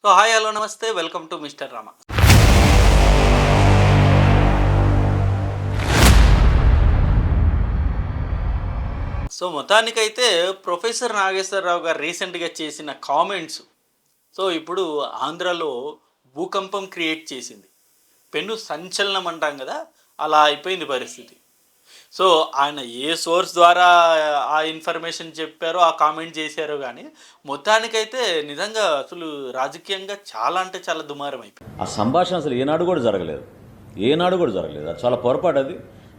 So hi hello నమస్తే welcome to mister Rama. So మొత్తానికైతే professor Nageswararao గారు రీసెంట్గా చేసిన కామెంట్స్ సో ఇప్పుడు ఆంధ్రాలో భూకంపం క్రియేట్ చేసింది. పెను సంచలనం అంటాం కదా, అలా అయిపోయింది పరిస్థితి. సో ఆయన ఏ సోర్స్ ద్వారా ఆ ఇన్ఫర్మేషన్ చెప్పారో, ఆ కామెంట్ చేశారో కానీ మొత్తానికైతే నిజంగా అసలు రాజకీయంగా చాలా అంటే చాలా దుమారం అయిపోయింది. ఆ సంభాషణ అసలు ఏనాడు కూడా జరగలేదు, అది చాలా పొరపాటు. అది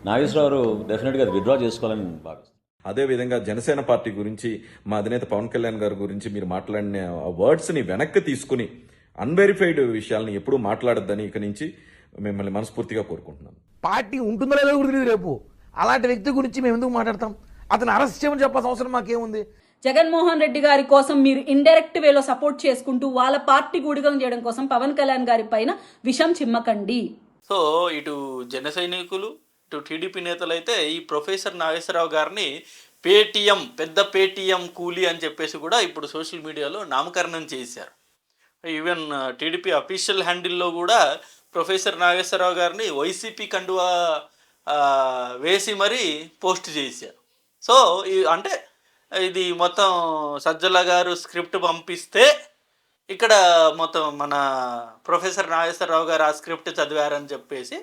నాగేశ్వరరావు డెఫినెట్గా అది విత్డ్రా చేసుకోవాలని భావిస్తాను. అదేవిధంగా జనసేన పార్టీ గురించి మా అధినేత పవన్ కళ్యాణ్ గారి గురించి మీరు మాట్లాడిన వర్డ్స్ని వెనక్కి తీసుకుని అన్వెరిఫైడ్ విషయాల్ని ఎప్పుడూ మాట్లాడొద్దని ఇక నుంచి మిమ్మల్ని మనస్ఫూర్తిగా కోరుకుంటున్నాను. పార్టీ ఉంటుందో లేదో కూడా తెలియదు రేపు. అలాంటి వ్యక్తి గురించి మేము ఎందుకు మాట్లాడతాం? అతను అరెస్ట్ చేయమని చెప్పాల్సిన అవసరం మాకేముంది? జగన్మోహన్ రెడ్డి గారి కోసం మీరు ఇండైరెక్ట్ వేలో సపోర్ట్ చేసుకుంటూ వాళ్ళ పార్టీ గుడిగం చేయడం కోసం పవన్ కళ్యాణ్ గారి పైన విషం చిమ్మకండి. సో ఇటు జన సైనికులు, ఇటు టీడీపీ నేతలు అయితే ఈ ప్రొఫెసర్ నాగేశ్వరరావు గారిని పేటీఎం, పెద్ద పేటీఎం కూలీ అని చెప్పేసి కూడా ఇప్పుడు సోషల్ మీడియాలో నామకరణం చేశారు. ఈవెన్ టీడీపీ అఫీషియల్ హ్యాండిల్లో కూడా ప్రొఫెసర్ నాగేశ్వరరావు గారిని వైసీపీ కండువా వేసి మరీ పోస్ట్ చేశారు. సో అంటే ఇది మొత్తం సజ్జల గారు స్క్రిప్ట్ పంపిస్తే ఇక్కడ మొత్తం మన ప్రొఫెసర్ నాగేశ్వరరావు గారు ఆ స్క్రిప్ట్ చదివారని చెప్పేసి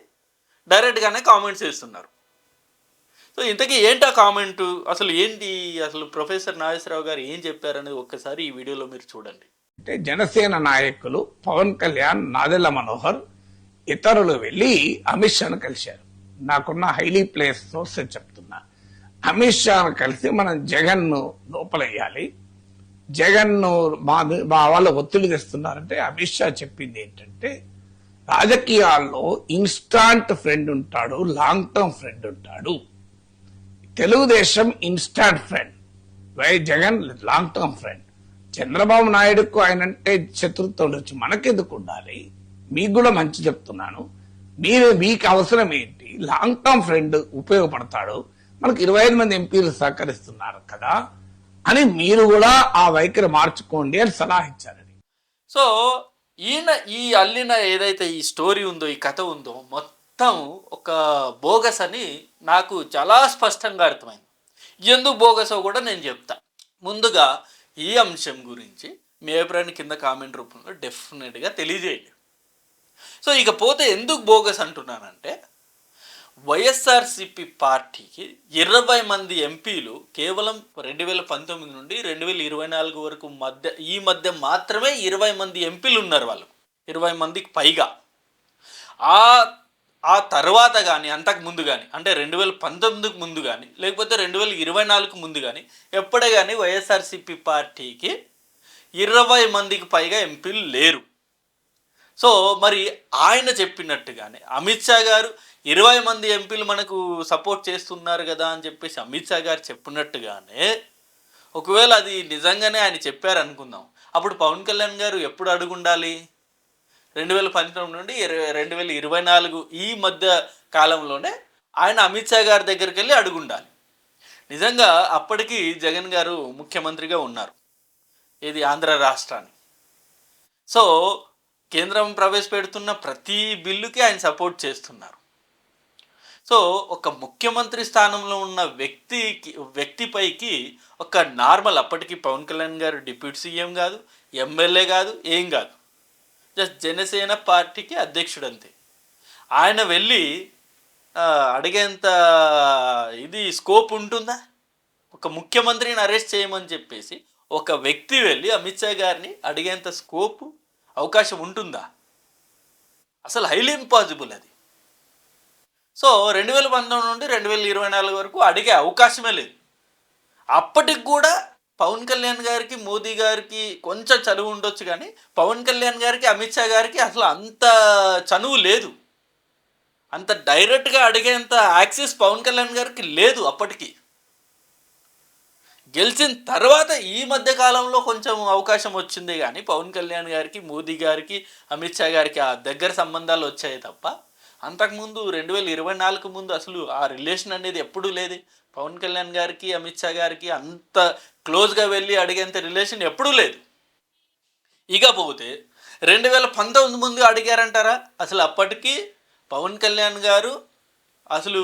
డైరెక్ట్గానే కామెంట్స్ చేస్తున్నారు. సో ఇంతకీ ఏంటి ఆ కామెంటు, అసలు ఏంటి, అసలు ప్రొఫెసర్ నాగేశ్వరరావు గారు ఏం చెప్పారనేది ఒక్కసారి ఈ వీడియోలో మీరు చూడండి. అంటే జనసేన నాయకులు పవన్ కళ్యాణ్, నాదెళ్ల మనోహర్ ఇతరులు వెళ్ళి అమిత్ షాను కలిశారు. నాకున్న హైలీ ప్లేస్ సోర్స్ చెప్తున్నా. అమిత్ షాను కలిసి మనం జగన్ ను లోపలయ్యాలి, జగన్ ను మా వాళ్ళు ఒత్తిడి తెస్తున్నారంటే అమిత్ షా చెప్పింది ఏంటంటే, రాజకీయాల్లో ఇన్స్టాంట్ ఫ్రెండ్ ఉంటాడు, లాంగ్ టర్మ్ ఫ్రెండ్ ఉంటాడు. Telugu Desam instant friend, Jagan long term friend. Chandrababu నాయుడుకు ఆయనంటే శత్రుత్వం ఉండొచ్చు, మనకెందుకు ఉండాలి? మీకు కూడా మంచి చెప్తున్నాను. మీకు అవసరం ఏంటి? లాంగ్ టర్మ్ ఫ్రెండ్ ఉపయోగపడతాడు, మనకు 25 మంది ఎంపీలు సహకరిస్తున్నారు కదా అని మీరు కూడా ఆ వైఖరి మార్చుకోండి అని సలహా ఇచ్చారని. సో ఈయన ఈ అల్లిన ఏదైతే ఈ స్టోరీ ఉందో, ఈ కథ ఉందో మొత్తం ఒక బోగస్ అని నాకు చాలా స్పష్టంగా అర్థమైంది. ఎందుకు బోగసో కూడా నేను చెప్తా. ముందుగా ఈ అంశం గురించి మీ అభిప్రాయాన్ని కింద కామెంట్ రూపంలో డెఫినెట్గా తెలియజేయండి. సో ఇకపోతే ఎందుకు బోగస్ అంటున్నానంటే, వైఎస్ఆర్సిపి పార్టీకి 20 మంది ఎంపీలు కేవలం 2019 నుండి 2024 వరకు ఈ మధ్య మాత్రమే 20 మంది ఎంపీలు ఉన్నారు. వాళ్ళు 20 మందికి పైగా. ఆ తర్వాత కానీ అంతకు ముందు కానీ, అంటే 2019కు ముందు కానీ లేకపోతే 2024కు ముందు కానీ ఎప్పుడే కానీ వైఎస్ఆర్సిపి పార్టీకి 20 మందికి పైగా ఎంపీలు లేరు. సో మరి ఆయన చెప్పినట్టుగానే అమిత్ షా గారు 20 మంది ఎంపీలు మనకు సపోర్ట్ చేస్తున్నారు కదా అని చెప్పేసి అమిత్ షా గారు చెప్పినట్టుగానే ఒకవేళ అది నిజంగానే ఆయన చెప్పారనుకుందాం, అప్పుడు పవన్ కళ్యాణ్ గారు ఎప్పుడు అడుగుండాలి? 2019 నుండి 2024 ఈ మధ్య కాలంలోనే ఆయన అమిత్ షా గారి దగ్గరికి వెళ్ళి అడుగుండాలి. నిజంగా అప్పటికి జగన్ గారు ముఖ్యమంత్రిగా ఉన్నారు, ఇది ఆంధ్ర రాష్ట్రాన్ని. సో కేంద్రం ప్రవేశపెడుతున్న ప్రతి బిల్లుకి ఆయన సపోర్ట్ చేస్తున్నారు. సో ఒక ముఖ్యమంత్రి స్థానంలో ఉన్న వ్యక్తిపైకి ఒక నార్మల్, అప్పటికి పవన్ కళ్యాణ్ గారు డిప్యూటీ సీఎం కాదు, ఎమ్మెల్యే కాదు, ఏం కాదు, జస్ట్ జనసేన పార్టీకి అధ్యక్షుడు అంతే. ఆయన వెళ్ళి అడిగేంత ఇది స్కోప్ ఉంటుందా? ఒక ముఖ్యమంత్రిని అరెస్ట్ చేయమని చెప్పేసి ఒక వ్యక్తి వెళ్ళి అమిత్ షా గారిని అడిగేంత స్కోపు, అవకాశం ఉంటుందా? అసలు హైలీ ఇంపాసిబుల్ అది. సో 2019 నుండి 2024 వరకు అడిగే అవకాశమే లేదు. అప్పటికి కూడా పవన్ కళ్యాణ్ గారికి, మోదీ గారికి కొంచెం చనువు ఉండొచ్చు, కానీ పవన్ కళ్యాణ్ గారికి, అమిత్ షా గారికి అసలు అంత చనువు లేదు. అంత డైరెక్ట్గా అడిగేంత యాక్సెస్ పవన్ కళ్యాణ్ గారికి లేదు అప్పటికి. గెలిచిన తర్వాత ఈ మధ్య కాలంలో కొంచెం అవకాశం వచ్చింది, కానీ పవన్ కళ్యాణ్ గారికి, మోదీ గారికి, అమిత్ షా గారికి ఆ దగ్గర సంబంధాలు వచ్చాయి తప్ప అంతకుముందు 2024 ముందు అసలు ఆ రిలేషన్ అనేది ఎప్పుడూ లేదు. పవన్ కళ్యాణ్ గారికి, అమిత్ షా గారికి అంత క్లోజ్గా వెళ్ళి అడిగేంత రిలేషన్ ఎప్పుడూ లేదు. ఇకపోతే 2019 ముందు అడిగారంటారా? అసలు అప్పటికి పవన్ కళ్యాణ్ గారు అసలు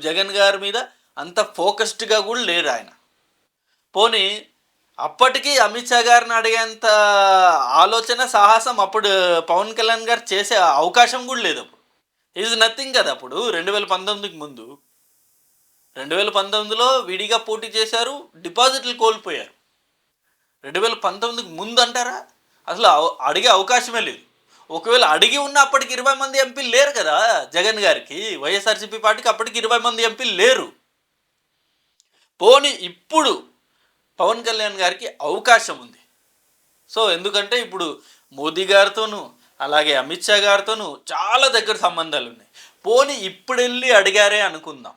జగన్ గారి మీద అంత ఫోకస్డ్గా కూడా లేరు ఆయన. పోనీ అప్పటికి అమిత్ షా గారిని అడిగేంత ఆలోచన సాహసం అప్పుడు పవన్ కళ్యాణ్ గారు చేసే అవకాశం కూడా లేదు. అప్పుడు ఈజ్ నథింగ్ కదా. అప్పుడు 2019కి ముందు 2019లో విడిగా పోటీ చేశారు, డిపాజిట్లు కోల్పోయారు. 2019కి ముందు అంటారా? అసలు అడిగే అవకాశమే లేదు. ఒకవేళ అడిగి ఉన్న అప్పటికి 20 మంది ఎంపీలు లేరు కదా జగన్ గారికి. వైఎస్ఆర్సీపీ పార్టీకి అప్పటికి 20 మంది ఎంపీలు లేరు. పోనీ ఇప్పుడు పవన్ కళ్యాణ్ గారికి అవకాశం ఉంది. సో ఎందుకంటే ఇప్పుడు మోదీ గారితోనూ అలాగే అమిత్ షా గారితోనూ చాలా దగ్గర సంబంధాలు ఉన్నాయి. పోనీ ఇప్పుడు వెళ్ళి అడిగారే అనుకుందాం.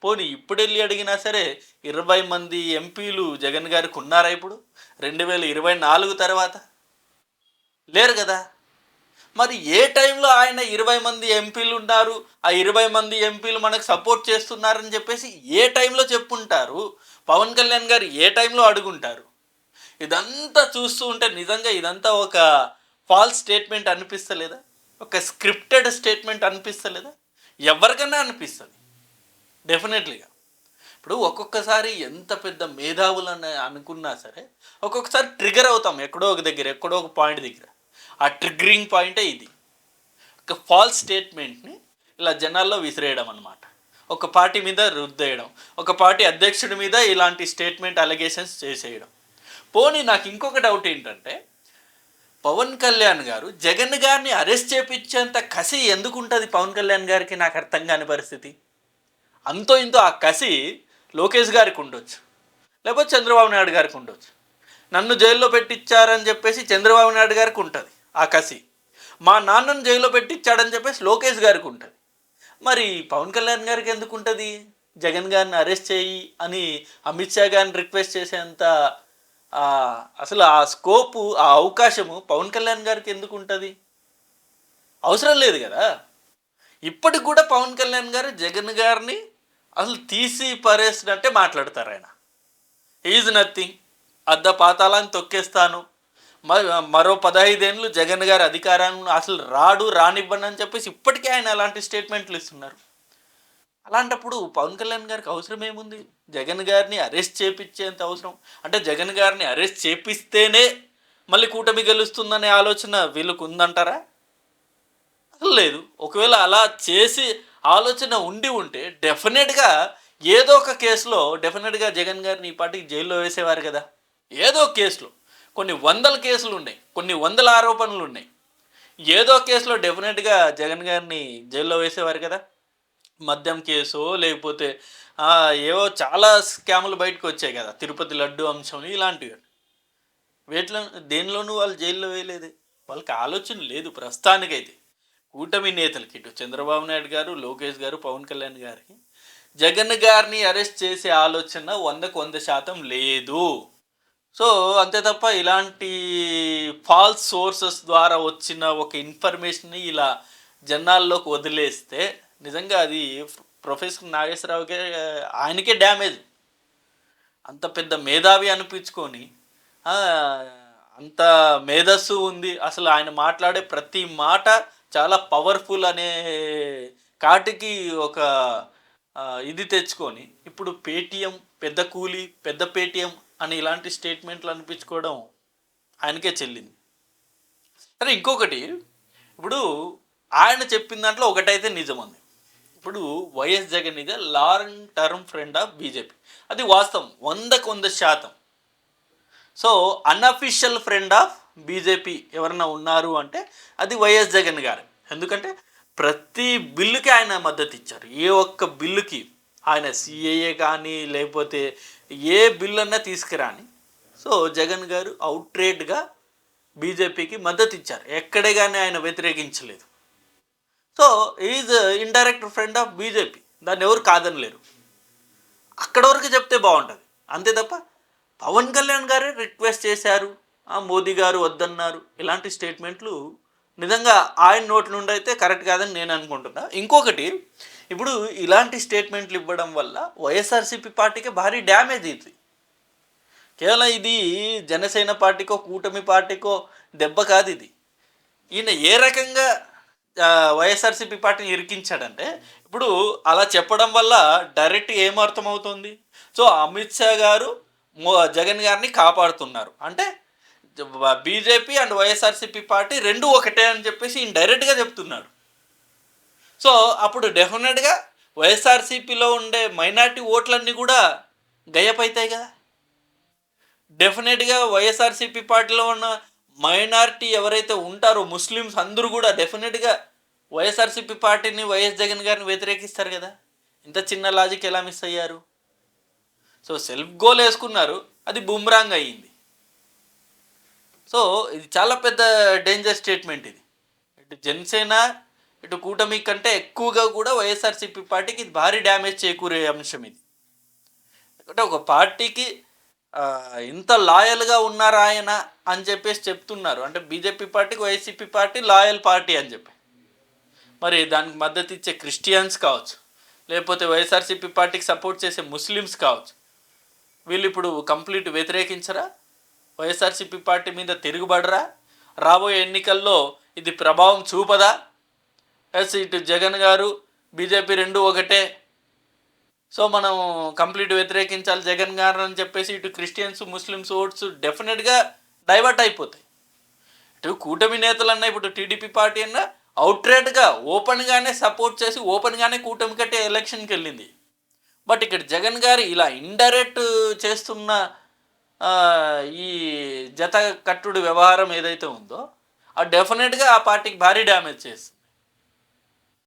పోనీ ఇప్పుడు వెళ్ళి అడిగినా సరే 20 మంది ఎంపీలు జగన్ గారికి ఉన్నారా ఇప్పుడు 2024 తర్వాత? లేరు కదా. మరి ఏ టైంలో ఆయన 20 మంది ఎంపీలు ఉన్నారు, ఆ 20 మంది ఎంపీలు మనకు సపోర్ట్ చేస్తున్నారని చెప్పేసి ఏ టైంలో చెప్పుంటారు? పవన్ కళ్యాణ్ గారు ఏ టైంలో అడుగుంటారు? ఇదంతా చూస్తూ ఉంటే నిజంగా ఇదంతా ఒక ఫాల్స్ స్టేట్మెంట్ అనిపిస్తలేదా? ఒక స్క్రిప్టెడ్ స్టేట్మెంట్ అనిపిస్తలేదా? ఎవరికైనా అనిపిస్తుంది డెఫినెట్లీగా. ఇప్పుడు ఒక్కొక్కసారి ఎంత పెద్ద మేధావులని అనుకున్నా సరే ఒక్కొక్కసారి ట్రిగర్ అవుతాం ఎక్కడో ఒక దగ్గర, ఎక్కడో ఒక పాయింట్ దగ్గర. ఆ ట్రిగ్గరింగ్ పాయింటే ఇది. ఒక ఫాల్స్ స్టేట్మెంట్ని ఇలా జనాల్లో విసిరేయడం అన్నమాట. ఒక పార్టీ మీద రుద్దేయడం, ఒక పార్టీ అధ్యక్షుడి మీద ఇలాంటి స్టేట్మెంట్ అలిగేషన్స్ చేసేయడం. పోనీ నాకు ఇంకొక డౌట్ ఏంటంటే, పవన్ కళ్యాణ్ గారు జగన్ గారిని అరెస్ట్ చేయించేంత కసి ఎందుకు ఉంటుంది పవన్ కళ్యాణ్ గారికి? నాకు అర్థం కాని పరిస్థితి. అంతో ఇంతో ఆ కసి లోకేష్ గారికి ఉండొచ్చు, లేకపోతే చంద్రబాబు నాయుడు గారికి ఉండొచ్చు. నన్ను జైల్లో పెట్టించారని చెప్పేసి చంద్రబాబు నాయుడు గారికి ఉంటుంది ఆ కసి. మా నాన్నను జైల్లో పెట్టించాడని చెప్పేసి లోకేష్ గారికి ఉంటుంది. మరి పవన్ కళ్యాణ్ గారికి ఎందుకు ఉంటుంది? జగన్ గారిని అరెస్ట్ చేయి అని అమిత్ షా గారిని రిక్వెస్ట్ చేసేంత అసలు ఆ స్కోపు, ఆ అవకాశము పవన్ కళ్యాణ్ గారికి ఎందుకు ఉంటుంది? అవసరం లేదు కదా. ఇప్పటికి కూడా పవన్ కళ్యాణ్ గారు జగన్ గారిని అసలు తీసి పరేసినట్టే మాట్లాడతారు. ఆయన ఈజ్ నథింగ్, అద్ద పాతాళాన్ని తొక్కేస్తాను, మరో 15 ఏళ్ళు జగన్ గారి అధికారాన్ని అసలు రానివ్వండి అని చెప్పేసి ఇప్పటికే ఆయన అలాంటి స్టేట్మెంట్లు ఇస్తున్నారు. అలాంటప్పుడు పవన్ కళ్యాణ్ గారికి అవసరం ఏముంది? జగన్ గారిని అరెస్ట్ చేయించేంత అవసరం అంటే జగన్ గారిని అరెస్ట్ చేపిస్తేనే మళ్ళీ కూటమి గెలుస్తుందనే ఆలోచన వీళ్ళకు ఉందంటారా? అసలు లేదు. ఒకవేళ అలా చేసి ఆలోచన ఉంటే డెఫినెట్గా ఏదో ఒక కేసులో డెఫినెట్గా జగన్ గారిని ఈ పార్టీకి జైల్లో వేసేవారు కదా. ఏదో కేసులో కొన్ని వందల కేసులు ఉన్నాయి, కొన్ని వందల ఆరోపణలు ఉన్నాయి. ఏదో కేసులో డెఫినెట్గా జగన్ గారిని జైల్లో వేసేవారు కదా. మద్యం కేసు, లేకపోతే ఏవో చాలా స్కాములు బయటకు వచ్చాయి కదా, తిరుపతి లడ్డు అంశం ఇలాంటివి. వేటిలో దేనిలోనూ వాళ్ళు జైల్లో వేయలేదు. వాళ్ళకి ఆలోచన లేదు ప్రస్తుతానికైతే. కూటమి నేతలకి ఇటు చంద్రబాబు నాయుడు గారు, లోకేష్ గారు, పవన్ కళ్యాణ్ గారికి జగన్ గారిని అరెస్ట్ చేసే ఆలోచన 100% లేదు. సో అంతే తప్ప ఇలాంటి ఫాల్స్ సోర్సెస్ ద్వారా వచ్చిన ఒక ఇన్ఫర్మేషన్ని ఇలా జనాల్లోకి వదిలేస్తే నిజంగా అది ప్రొఫెసర్ నాగేశ్వరరావుకే ఆయనకే డ్యామేజ్. అంత పెద్ద మేధావి అనిపించుకొని అంత మేధస్సు ఉంది, అసలు ఆయన మాట్లాడే ప్రతి మాట చాలా పవర్ఫుల్ అనే కాటికి ఒక ఇది తెచ్చుకొని ఇప్పుడు పేటీఎం, పెద్ద కూలీ, పెద్ద పేటీఎం అని ఇలాంటి స్టేట్మెంట్లు అనిపించుకోవడం ఆయనకే చెల్లింది. సరే ఇంకొకటి, ఇప్పుడు ఆయన చెప్పిన దాంట్లో ఒకటైతే నిజం ఉంది. ఇప్పుడు వైఎస్ జగన్ ఇదే long term friend of BJP, అది వాస్తవం 100%. So unofficial friend of BJP ఎవరన్నా ఉన్నారు అంటే అది వైఎస్ జగన్ గారు. ఎందుకంటే ప్రతి బిల్లుకి ఆయన మద్దతు ఇచ్చారు. ఏ ఒక్క బిల్లుకి ఆయన సిఏఏ కానీ లేకపోతే ఏ బిల్లు అన్నా తీసుకురాని సో జగన్ గారు అవుట్రేట్గా బీజేపీకి మద్దతు ఇచ్చారు. ఎక్కడే కానీ ఆయన వ్యతిరేకించలేదు. So is indirect friend of BJP, దాన్ని ఎవరు కాదనలేరు. అక్కడ వరకు చెప్తే బాగుంటుంది. అంతే తప్ప పవన్ కళ్యాణ్ గారే రిక్వెస్ట్ చేశారు, మోదీ గారు వద్దన్నారు, ఇలాంటి స్టేట్మెంట్లు నిజంగా ఆయన నోటి నుండి అయితే కరెక్ట్ కాదని నేను అనుకుంటున్నా. ఇంకొకటి, ఇప్పుడు ఇలాంటి స్టేట్మెంట్లు ఇవ్వడం వల్ల వైఎస్ఆర్సీపీ పార్టీకి భారీ డ్యామేజ్ అవుతుంది. కేవలం ఇది జనసేన పార్టీకో కూటమి పార్టీకో దెబ్బ కాదు ఇది. ఈయన ఏ రకంగా వైఎస్ఆర్సీపీ పార్టీని ఇరికించాడంటే, ఇప్పుడు అలా చెప్పడం వల్ల డైరెక్ట్ ఏమర్థమవుతుంది, సో అమిత్ షా గారు జగన్ గారిని కాపాడుతున్నారు అంటే బీజేపీ అండ్ వైఎస్ఆర్సీపీ పార్టీ రెండు ఒకటే అని చెప్పేసి ఈయన డైరెక్ట్గా చెప్తున్నాడు. సో అప్పుడు డెఫినెట్గా వైఎస్ఆర్సీపీలో ఉండే మైనార్టీ ఓట్లన్నీ కూడా గయ్యపైతాయి కదా. డెఫినెట్గా వైఎస్ఆర్సీపీ పార్టీలో ఉన్న మైనారిటీ ఎవరైతే ఉంటారో ముస్లిమ్స్ అందరూ కూడా డెఫినెట్గా వైఎస్ఆర్సీపీ పార్టీని వైఎస్ జగన్ గారిని వ్యతిరేకిస్తారు కదా. ఇంత చిన్న లాజిక్ ఎలా మిస్ అయ్యారు? సో సెల్ఫ్ గోల్ వేసుకున్నారు, అది బుమ్రాంగ్ అయ్యింది. సో ఇది చాలా పెద్ద డేంజర్ స్టేట్మెంట్ ఇది. ఇటు జనసేన ఇటు కూటమి కంటే ఎక్కువగా కూడా వైఎస్ఆర్సీపీ పార్టీకి ఇది భారీ డ్యామేజ్ చేకూరే అంశం ఇది. అంటే ఒక పార్టీకి ఇంత లాయల్గా ఉన్నారా ఆయన అని చెప్పేసి చెప్తున్నారు. అంటే బీజేపీ పార్టీకి వైసీపీ పార్టీ లాయల్ పార్టీ అని చెప్పి, మరి దానికి మద్దతు ఇచ్చే క్రిస్టియన్స్ కావచ్చు, లేకపోతే వైఎస్ఆర్సీపీ పార్టీకి సపోర్ట్ చేసే ముస్లిమ్స్ కావచ్చు, వీళ్ళు ఇప్పుడు కంప్లీట్ వ్యతిరేకించరా? వైఎస్ఆర్సీపీ పార్టీ మీద తిరుగుబడరా? రాబోయే ఎన్నికల్లో ఇది ప్రభావం చూపదా? ఎస్, ఇటు జగన్ గారు బీజేపీ రెండు ఒకటే, సో మనం కంప్లీట్ వ్యతిరేకించాలి జగన్ గారు అని చెప్పేసి ఇటు క్రిస్టియన్స్ ముస్లిమ్స్ ఓట్స్ డెఫినెట్గా డైవర్ట్ అయిపోతాయి. ఇటు కూటమి నేతలన్నా ఇప్పుడు టీడీపీ పార్టీ అన్నా అవుట్రేట్గా ఓపెన్గానే సపోర్ట్ చేసి ఓపెన్గానే కూటమి కట్టే ఎలక్షన్కి వెళ్ళింది. బట్ ఇక్కడ జగన్ గారు ఇలా ఇండైరెక్ట్ చేస్తున్న ఈ జత కట్టుడు వ్యవహారం ఏదైతే ఉందో అది డెఫినెట్గా ఆ పార్టీకి భారీ డ్యామేజ్ చేస్తుంది.